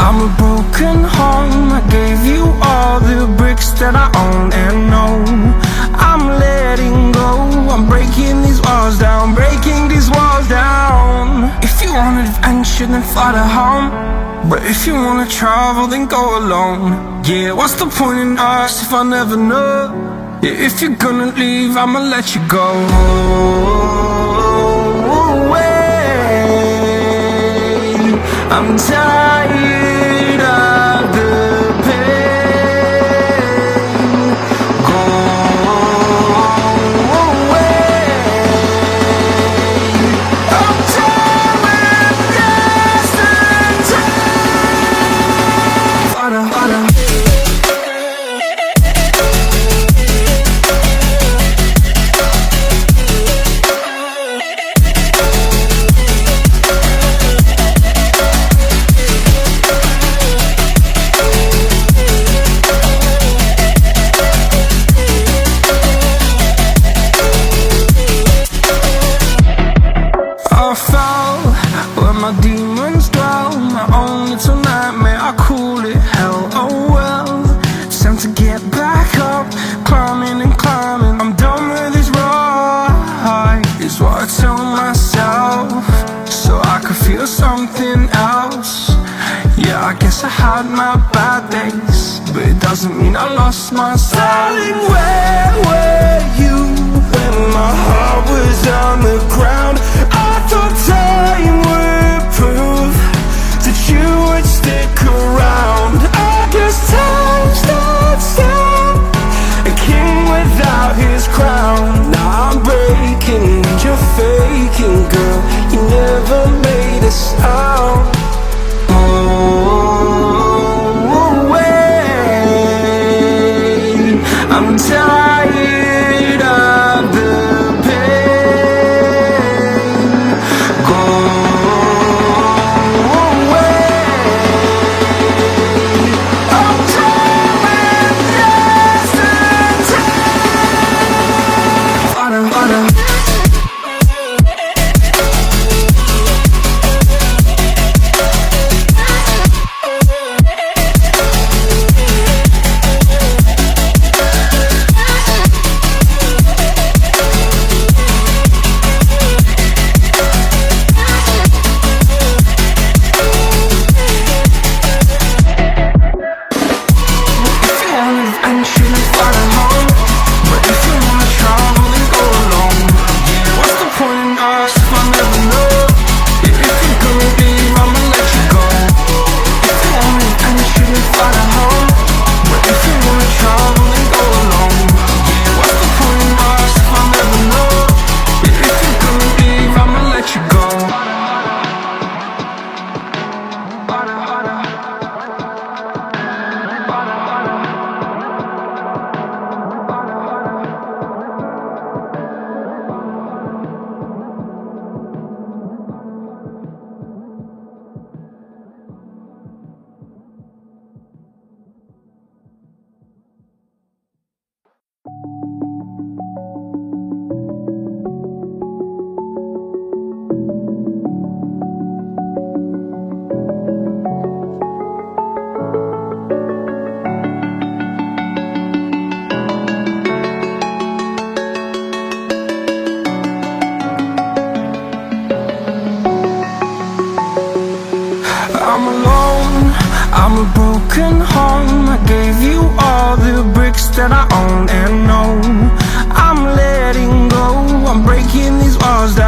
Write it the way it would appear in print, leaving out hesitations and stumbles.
I'm a broken home. I gave you all the bricks that I own and know. I'm letting go. I'm breaking these walls down, breaking these walls down. If you want adventure, then fly to home. But if you wanna travel, then go alone. Yeah, what's the point in us if I never know? Yeah, if you're gonna leave, I'ma let you go. I'm tired of the pain. Go away. I'm done with yesterday. Harder, harder. I fell where my demons dwell. My own little nightmare, I call it hell. Oh well, it's time to get back up. Climbing and climbing, I'm done with this ride, is what I tell myself, so I could feel something else. Yeah, I guess I had my bad days, but it doesn't mean I lost myself. Darling, where were you when my heart was on the ground? I thought time would prove that you would stick around. I guess time stood still, a king without his crown. Now I'm breaking and you're faking, girl. You never made a sound. Oh, wait, I'm tired